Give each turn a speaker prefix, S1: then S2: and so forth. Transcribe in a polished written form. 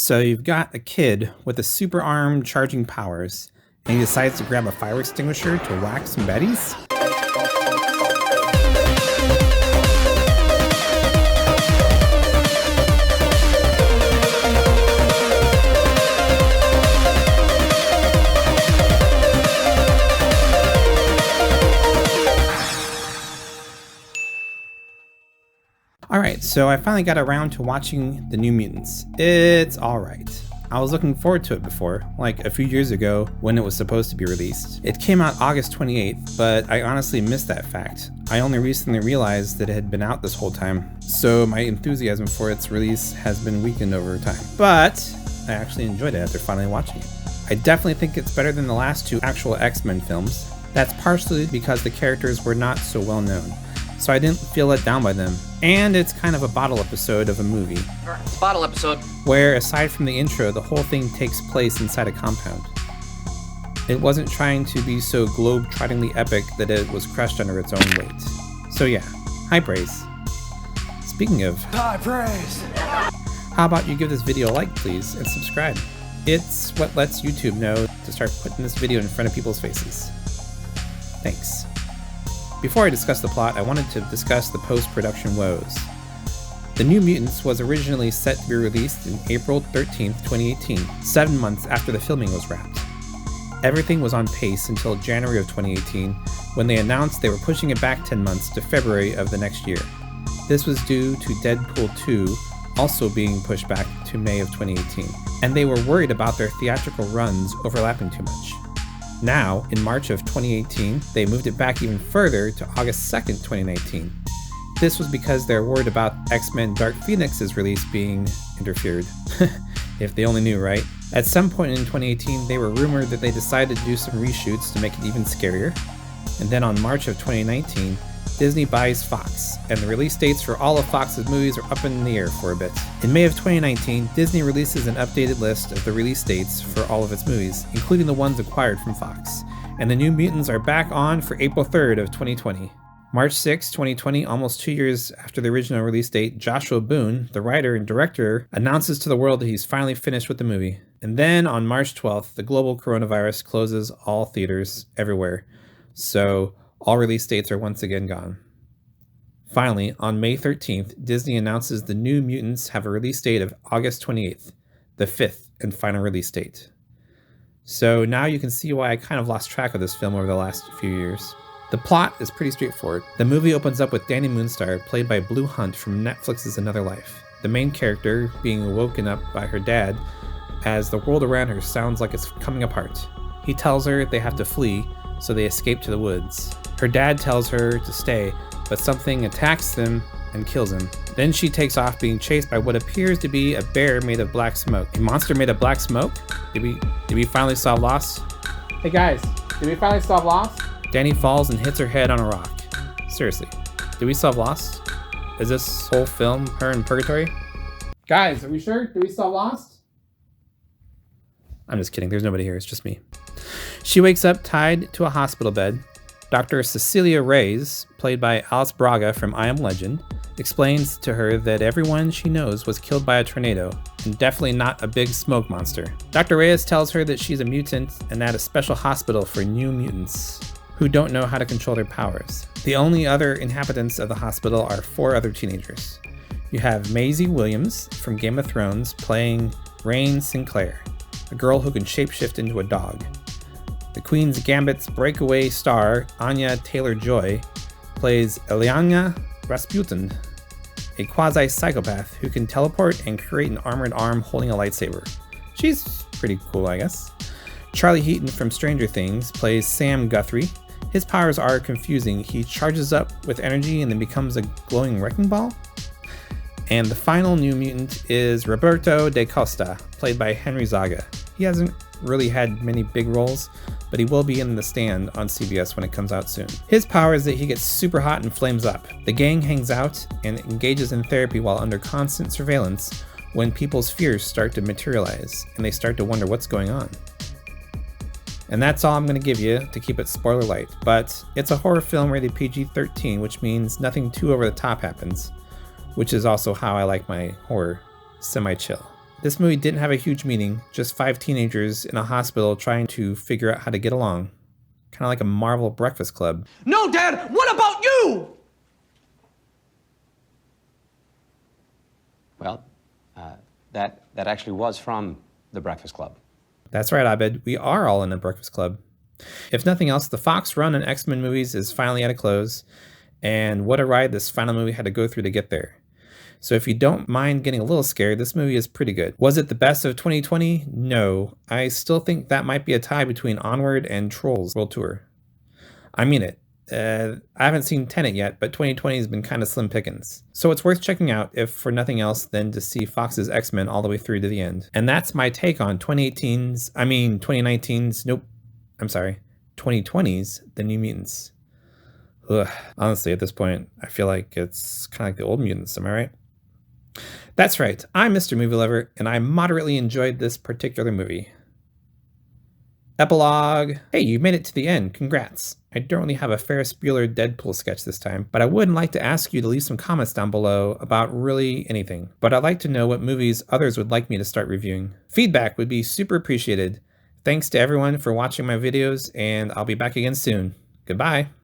S1: So you've got a kid with a super arm charging powers, and he decides to grab a fire extinguisher to whack some baddies? Alright, so I finally got around to watching The New Mutants. It's alright. I was looking forward to it before, like a few years ago when it was supposed to be released. It came out August 28th, but I honestly missed that fact. I only recently realized that it had been out this whole time, so my enthusiasm for its release has been weakened over time. But I actually enjoyed it after finally watching it. I definitely think it's better than the last two actual X-Men films. That's partially because the characters were not so well known, so I didn't feel let down by them. And it's kind of a bottle episode of a movie.
S2: It's a bottle episode.
S1: Where, aside from the intro, the whole thing takes place inside a compound. It wasn't trying to be so globe-trottingly epic that it was crushed under its own weight. So yeah, high praise. Speaking of
S3: high praise,
S1: how about you give this video a like, please, and subscribe? It's what lets YouTube know to start putting this video in front of people's faces. Thanks. Before I discuss the plot, I wanted to discuss the post-production woes. The New Mutants was originally set to be released in April 13th, 2018, 7 months after the filming was wrapped. Everything was on pace until January of 2018, when they announced they were pushing it back 10 months to February of the next year. This was due to Deadpool 2 also being pushed back to May of 2018, and they were worried about their theatrical runs overlapping too much. Now, in March of 2018, they moved it back even further to August 2nd, 2019. This was because they're worried about X-Men Dark Phoenix's release being interfered. If they only knew, right? At some point in 2018, they were rumored that they decided to do some reshoots to make it even scarier. And then on March of 2019, Disney buys Fox, and the release dates for all of Fox's movies are up in the air for a bit. In May of 2019, Disney releases an updated list of the release dates for all of its movies, including the ones acquired from Fox. And the New Mutants are back on for April 3rd of 2020. March 6, 2020, almost 2 years after the original release date, Joshua Boone, the writer and director, announces to the world that he's finally finished with the movie. And then on March 12th, the global coronavirus closes all theaters everywhere. So all release dates are once again gone. Finally, on May 13th, Disney announces the New Mutants have a release date of August 28th, the fifth and final release date. So now you can see why I kind of lost track of this film over the last few years. The plot is pretty straightforward. The movie opens up with Danny Moonstar, played by Blue Hunt from Netflix's Another Life, the main character being woken up by her dad as the world around her sounds like it's coming apart. He tells her they have to flee, so they escape to the woods. Her dad tells her to stay, but something attacks them and kills him. Then she takes off being chased by what appears to be a bear made of black smoke. A monster made of black smoke? Did we finally solve Lost? Hey guys, did we finally solve Lost? Danny falls and hits her head on a rock. Seriously, did we solve Lost? Is this whole film her in purgatory? Guys, are we sure? Did we solve Lost? I'm just kidding, there's nobody here, it's just me. She wakes up tied to a hospital bed. Dr. Cecilia Reyes, played by Alice Braga from I Am Legend, explains to her that everyone she knows was killed by a tornado, and definitely not a big smoke monster. Dr. Reyes tells her that she's a mutant and at a special hospital for new mutants who don't know how to control their powers. The only other inhabitants of the hospital are 4 other teenagers. You have Maisie Williams from Game of Thrones playing Rain Sinclair, a girl who can shapeshift into a dog. The Queen's Gambit's breakaway star, Anya Taylor-Joy, plays Ilyana Rasputin, a quasi-psychopath who can teleport and create an armored arm holding a lightsaber. She's pretty cool, I guess. Charlie Heaton from Stranger Things plays Sam Guthrie. His powers are confusing. He charges up with energy and then becomes a glowing wrecking ball. And the final new mutant is Roberto da Costa, played by Henry Zaga. He hasn't really had many big roles, but he will be in The Stand on CBS when it comes out soon. His power is that he gets super hot and flames up. The gang hangs out and engages in therapy while under constant surveillance when people's fears start to materialize and they start to wonder what's going on. And that's all I'm going to give you to keep it spoiler light, but it's a horror film rated PG-13, which means nothing too over the top happens, which is also how I like my horror, semi-chill. This movie didn't have a huge meaning, just 5 teenagers in a hospital trying to figure out how to get along. Kind of like a Marvel Breakfast Club.
S2: No, Dad! What about you?
S3: Well, that actually was from The Breakfast Club.
S1: That's right, Abed. We are all in a Breakfast Club. If nothing else, the Fox run on X-Men movies is finally at a close, and what a ride this final movie had to go through to get there. So if you don't mind getting a little scared, this movie is pretty good. Was it the best of 2020? No. I still think that might be a tie between Onward and Trolls World Tour. I mean it. I haven't seen Tenet yet, but 2020 has been kind of slim pickings. So it's worth checking out, if for nothing else than to see Fox's X-Men all the way through to the end. And that's my take on 2019's The New Mutants. Ugh. Honestly, at this point, I feel like it's kind of like the old Mutants, am I right? That's right, I'm Mr. Movie Lover, and I moderately enjoyed this particular movie. Epilogue. Hey, you made it to the end, congrats. I don't really have a Ferris Bueller Deadpool sketch this time, but I would like to ask you to leave some comments down below about really anything. But I'd like to know what movies others would like me to start reviewing. Feedback would be super appreciated. Thanks to everyone for watching my videos, and I'll be back again soon. Goodbye.